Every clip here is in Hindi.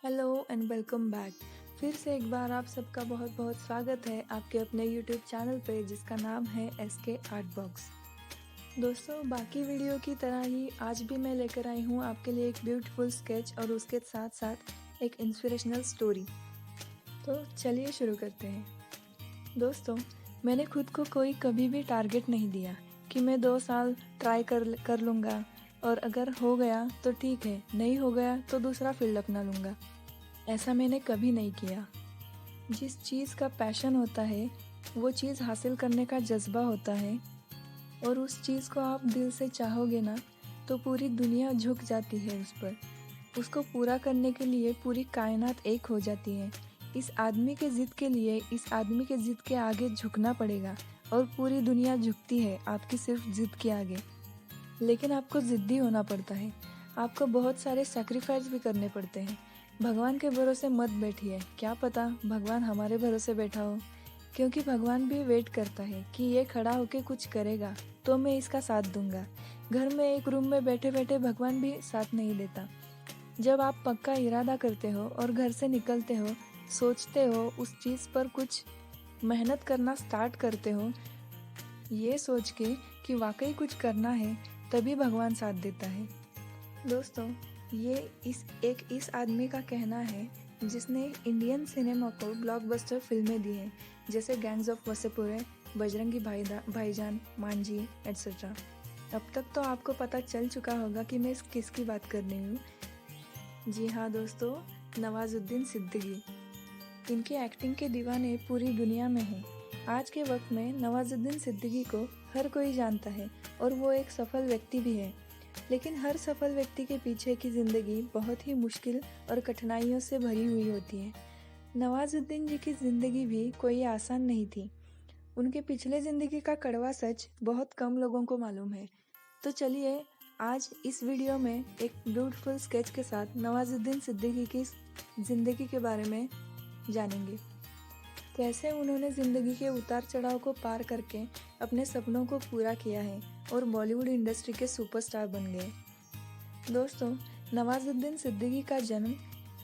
Hello and welcome back. फिर से एक बार आप सबका बहुत बहुत स्वागत है आपके अपने यूट्यूब चैनल पे जिसका नाम है SK आर्ट बॉक्स। दोस्तों, बाकी वीडियो की तरह ही आज भी मैं लेकर आई हूँ आपके लिए एक ब्यूटीफुल स्केच और उसके साथ साथ एक इंस्पिरेशनल स्टोरी। तो चलिए शुरू करते हैं। दोस्तों, मैंने खुद को कोई कभी भी टारगेट नहीं दिया कि मैं 2 साल ट्राई कर लूँगा और अगर हो गया तो ठीक है, नहीं हो गया तो दूसरा फील्ड अपना लूँगा। ऐसा मैंने कभी नहीं किया। जिस चीज़ का पैशन होता है वो चीज़ हासिल करने का जज्बा होता है और उस चीज़ को आप दिल से चाहोगे ना तो पूरी दुनिया झुक जाती है उस पर। उसको पूरा करने के लिए पूरी कायनात एक हो जाती है। इस आदमी के ज़िद के लिए इस आदमी के ज़िद के आगे झुकना पड़ेगा और पूरी दुनिया झुकती है आपकी सिर्फ ज़िद के आगे। लेकिन आपको ज़िद्दी होना पड़ता है। आपको बहुत सारे सैक्रिफाइस भी करने पड़ते हैं। भगवान के भरोसे मत बैठिए, क्या पता भगवान हमारे भरोसे बैठा हो, क्योंकि भगवान भी वेट करता है कि ये खड़ा होके कुछ करेगा तो मैं इसका साथ दूंगा। घर में एक रूम में बैठे बैठे भगवान भी साथ नहीं देता। जब आप पक्का इरादा करते हो और घर से निकलते हो, सोचते हो उस चीज़ पर कुछ मेहनत करना स्टार्ट करते हो, ये सोच के कि वाकई कुछ करना है, तभी भगवान साथ देता है। दोस्तों, ये इस आदमी का कहना है जिसने इंडियन सिनेमा को ब्लॉकबस्टर फिल्में दी हैं, जैसे गैंग्स ऑफ वसेपुरे, बजरंगी भाईजान, मांझी एट्सेट्रा। अब तक तो आपको पता चल चुका होगा कि मैं किसकी बात कर रही हूँ। जी हाँ दोस्तों, नवाजुद्दीन सिद्दीकी। इनकी एक्टिंग के दीवाने पूरी दुनिया में हैं। आज के वक्त में नवाजुद्दीन सिद्दीकी को हर कोई जानता है और वो एक सफल व्यक्ति भी है। लेकिन हर सफल व्यक्ति के पीछे की ज़िंदगी बहुत ही मुश्किल और कठिनाइयों से भरी हुई होती है। नवाजुद्दीन जी की ज़िंदगी भी कोई आसान नहीं थी। उनके पिछले ज़िंदगी का कड़वा सच बहुत कम लोगों को मालूम है। तो चलिए आज इस वीडियो में एक ब्यूटीफुल स्केच के साथ नवाजुद्दीन सिद्दीकी की ज़िंदगी के बारे में जानेंगे। कैसे उन्होंने ज़िंदगी के उतार चढ़ाव को पार करके अपने सपनों को पूरा किया है और बॉलीवुड इंडस्ट्री के सुपरस्टार बन गए। दोस्तों, नवाजुद्दीन सिद्दीकी का जन्म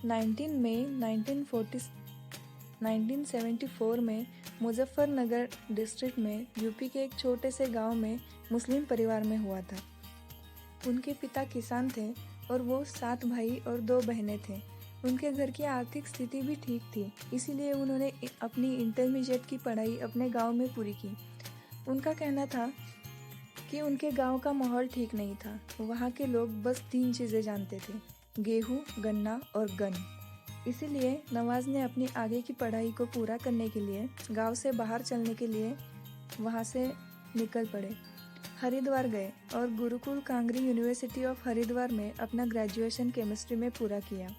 19 मई 1974 में मुजफ्फरनगर डिस्ट्रिक्ट में यूपी के एक छोटे से गांव में मुस्लिम परिवार में हुआ था। उनके पिता किसान थे और वो 7 भाई और 2 बहनें थे। उनके घर की आर्थिक स्थिति भी ठीक थी, इसीलिए उन्होंने अपनी इंटरमीडिएट की पढ़ाई अपने गांव में पूरी की। उनका कहना था कि उनके गांव का माहौल ठीक नहीं था। वहाँ के लोग बस 3 चीज़ें जानते थे, गेहूँ, गन्ना और गन। इसीलिए नवाज ने अपनी आगे की पढ़ाई को पूरा करने के लिए गांव से बाहर चलने के लिए वहाँ से निकल पड़े। हरिद्वार गए और गुरुकुल कांगरी यूनिवर्सिटी ऑफ हरिद्वार में अपना ग्रेजुएशन केमिस्ट्री में पूरा किया।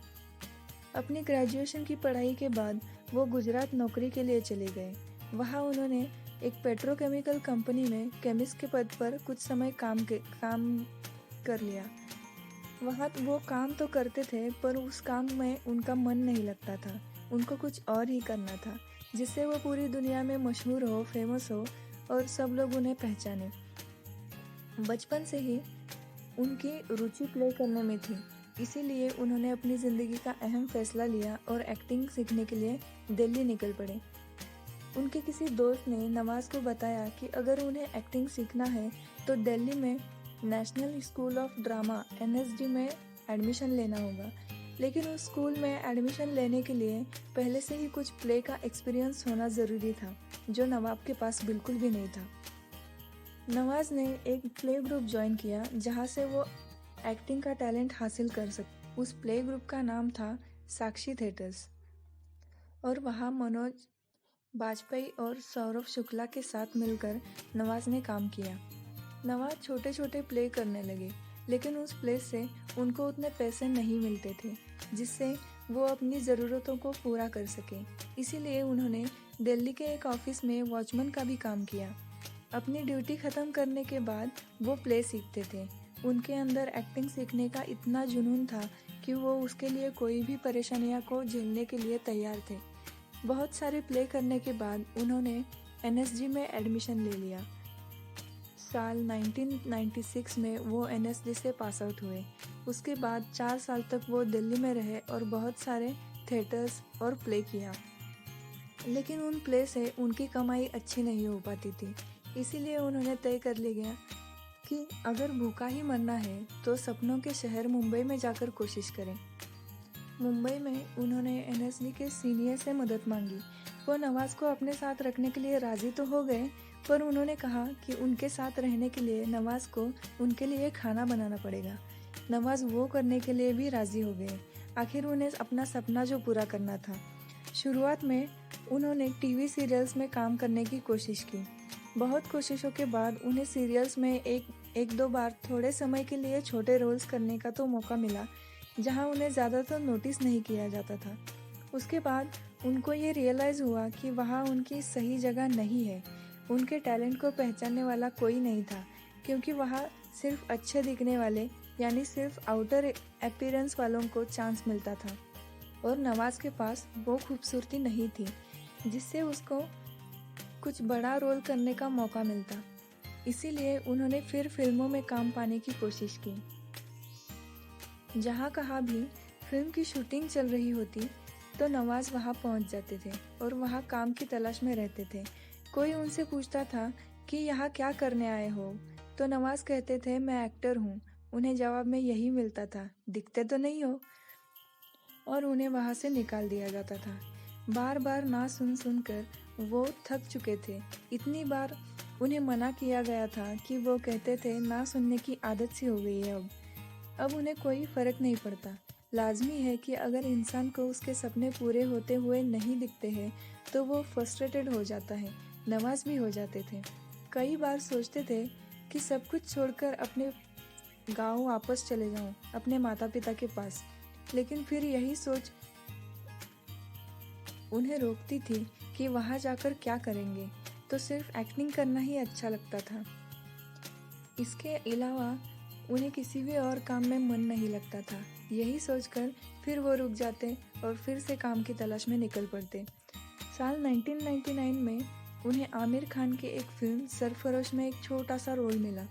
अपनी ग्रेजुएशन की पढ़ाई के बाद वो गुजरात नौकरी के लिए चले गए। वहाँ उन्होंने एक पेट्रोकेमिकल कंपनी में केमिस्ट के पद पर कुछ समय काम कर लिया। वहाँ वो काम तो करते थे पर उस काम में उनका मन नहीं लगता था। उनको कुछ और ही करना था जिससे वो पूरी दुनिया में मशहूर हो, फेमस हो और सब लोग उन्हें पहचाने। बचपन से ही उनकी रुचि प्ले करने में थी, इसीलिए उन्होंने अपनी ज़िंदगी का अहम फैसला लिया और एक्टिंग सीखने के लिए दिल्ली निकल पड़े। उनके किसी दोस्त ने नवाज को बताया कि अगर उन्हें एक्टिंग सीखना है तो दिल्ली में national school of drama NSD में एडमिशन लेना होगा। लेकिन उस स्कूल में एडमिशन लेने के लिए पहले से ही कुछ प्ले का एक्सपीरियंस होना ज़रूरी था, जो नवाब के पास बिल्कुल भी नहीं था। नवाज ने एक प्ले ग्रुप ज्वाइन किया जहाँ से वो एक्टिंग का टैलेंट हासिल कर सके। उस प्ले ग्रुप का नाम था साक्षी थिएटर्स और वहाँ मनोज बाजपेयी और सौरभ शुक्ला के साथ मिलकर नवाज ने काम किया। नवाज छोटे छोटे प्ले करने लगे, लेकिन उस प्ले से उनको उतने पैसे नहीं मिलते थे जिससे वो अपनी ज़रूरतों को पूरा कर सके। इसीलिए उन्होंने दिल्ली के एक ऑफिस में वॉचमैन का भी काम किया। अपनी ड्यूटी ख़त्म करने के बाद वो प्ले सीखते थे। उनके अंदर एक्टिंग सीखने का इतना जुनून था कि वो उसके लिए कोई भी परेशानियां को झेलने के लिए तैयार थे। बहुत सारे प्ले करने के बाद उन्होंने NSG में एडमिशन ले लिया। साल 1996 में वो NSD से पास आउट हुए। उसके बाद 4 साल तक वो दिल्ली में रहे और बहुत सारे थिएटर्स और प्ले किया, लेकिन उन प्ले से उनकी कमाई अच्छी नहीं हो पाती थी। इसीलिए उन्होंने तय कर लिया कि अगर भूखा ही मरना है तो सपनों के शहर मुंबई में जाकर कोशिश करें। मुंबई में उन्होंने NSD के सीनियर से मदद मांगी। वो नवाज़ को अपने साथ रखने के लिए राज़ी तो हो गए, पर उन्होंने कहा कि उनके साथ रहने के लिए नवाज़ को उनके लिए खाना बनाना पड़ेगा। नवाज़ वो करने के लिए भी राज़ी हो गए। आखिर उन्हें अपना सपना जो पूरा करना था। शुरुआत में उन्होंने टीवी सीरियल्स में काम करने की कोशिश की। बहुत कोशिशों के बाद उन्हें सीरियल्स में एक दो बार थोड़े समय के लिए छोटे रोल्स करने का तो मौका मिला, जहां उन्हें ज़्यादातर नोटिस नहीं किया जाता था। उसके बाद उनको ये रियलाइज़ हुआ कि वहाँ उनकी सही जगह नहीं है। उनके टैलेंट को पहचानने वाला कोई नहीं था, क्योंकि वहाँ सिर्फ अच्छे दिखने वाले यानी सिर्फ आउटर अपीयरेंस वालों को चांस मिलता था, और नवाज़ के पास वो खूबसूरती नहीं थी जिससे उसको कुछ बड़ा रोल करने का मौका मिलता। इसीलिए उन्होंने फिर फिल्मों में काम पाने की कोशिश की। जहाँ कहाँ भी फिल्म की शूटिंग चल रही होती तो नवाज़ वहाँ पहुँच जाते थे और वहाँ काम की तलाश में रहते थे। कोई उनसे पूछता था कि यहाँ क्या करने आए हो, तो नवाज़ कहते थे मैं एक्टर हूँ। उन्हें जवाब में यही मिलता था, दिखते तो नहीं हो, और उन्हें वहाँ से निकाल दिया जाता था। बार बार ना सुन कर वो थक चुके थे। इतनी बार उन्हें मना किया गया था कि वो कहते थे ना सुनने की आदत सी हो गई है अब उन्हें कोई फ़र्क नहीं पड़ता। लाजमी है कि अगर इंसान को उसके सपने पूरे होते हुए नहीं दिखते हैं तो वो फ्रस्ट्रेटेड हो जाता है। नवाज़ भी हो जाते थे। कई बार सोचते थे कि सब कुछ छोड़कर अपने गाँव वापस चले जाऊँ, अपने माता पिता के पास, लेकिन फिर यही सोच उन्हें रोकती थी कि वहाँ जाकर क्या करेंगे, तो सिर्फ एक्टिंग करना ही अच्छा लगता था। इसके अलावा उन्हें किसी भी और काम में मन नहीं लगता था। यही सोचकर फिर वो रुक जाते और फिर से काम की तलाश में निकल पड़ते। साल 1999 में उन्हें आमिर खान की एक फिल्म सरफरोश में एक छोटा सा रोल मिला।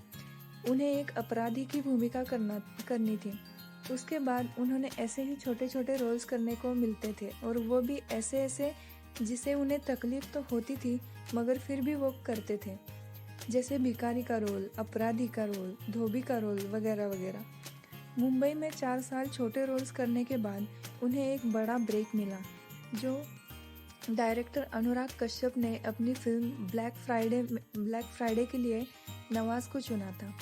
उन्हें एक अपराधी की भूमिका करनी थी। उसके बाद उन्होंने ऐसे ही छोटे छोटे रोल्स करने को मिलते थे, और वो भी ऐसे जिसे उन्हें तकलीफ तो होती थी मगर फिर भी वो करते थे, जैसे भिखारी का रोल, अपराधी का रोल, धोबी का रोल वगैरह वगैरह। मुंबई में 4 साल छोटे रोल्स करने के बाद उन्हें एक बड़ा ब्रेक मिला, जो डायरेक्टर अनुराग कश्यप ने अपनी फिल्म ब्लैक फ्राइडे के लिए नवाज़ को चुना था।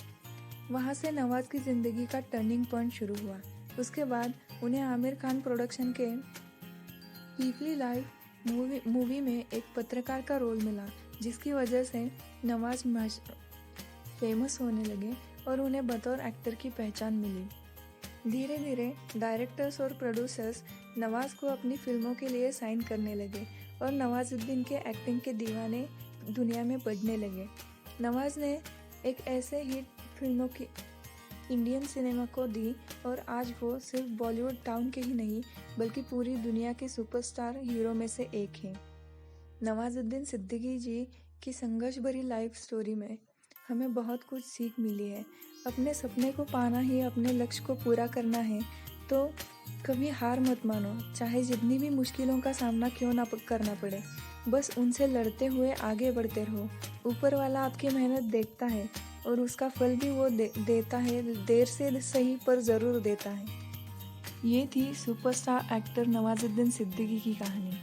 वहाँ से नवाज़ की ज़िंदगी का टर्निंग पॉइंट शुरू हुआ। उसके बाद उन्हें आमिर खान प्रोडक्शन के पीपली लाइव मूवी में एक पत्रकार का रोल मिला, जिसकी वजह से नवाज़ फेमस होने लगे और उन्हें बतौर एक्टर की पहचान मिली। धीरे धीरे डायरेक्टर्स और प्रोड्यूसर्स नवाज़ को अपनी फिल्मों के लिए साइन करने लगे और नवाजुद्दीन के एक्टिंग के दीवाने दुनिया में बढ़ने लगे। नवाज़ ने एक ऐसे हिट फिल्मों की इंडियन सिनेमा को दी, और आज वो सिर्फ बॉलीवुड टाउन के ही नहीं बल्कि पूरी दुनिया के सुपरस्टार हीरो में से एक हैं। नवाजुद्दीन सिद्दीकी जी की संघर्ष भरी लाइफ स्टोरी में हमें बहुत कुछ सीख मिली है। अपने सपने को पाना ही अपने लक्ष्य को पूरा करना है, तो कभी हार मत मानो, चाहे जितनी भी मुश्किलों का सामना क्यों ना करना पड़े। बस उनसे लड़ते हुए आगे बढ़ते रहो। ऊपर वाला आपकी मेहनत देखता है और उसका फल भी वो देता है, देर से सही पर ज़रूर देता है। ये थी सुपरस्टार एक्टर नवाजुद्दीन सिद्दीकी की कहानी।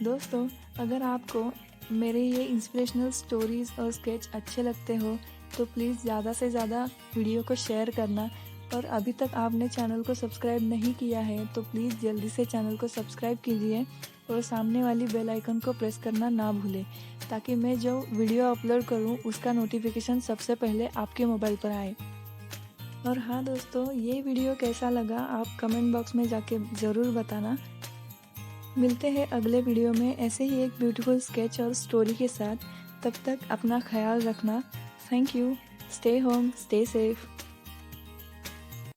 दोस्तों, अगर आपको मेरे ये इंस्पिरेशनल स्टोरीज़ और स्केच अच्छे लगते हो तो प्लीज़ ज़्यादा से ज़्यादा वीडियो को शेयर करना, और अभी तक आपने चैनल को सब्सक्राइब नहीं किया है तो प्लीज़ जल्दी से चैनल को सब्सक्राइब कीजिए और सामने वाली बेल आइकन को प्रेस करना ना भूलें, ताकि मैं जो वीडियो अपलोड करूं उसका नोटिफिकेशन सबसे पहले आपके मोबाइल पर आए। और हाँ दोस्तों, ये वीडियो कैसा लगा आप कमेंट बॉक्स में जाके ज़रूर बताना। मिलते हैं अगले वीडियो में ऐसे ही एक ब्यूटीफुल स्केच और स्टोरी के साथ। तब तक अपना ख्याल रखना। Thank you. Stay home, stay safe.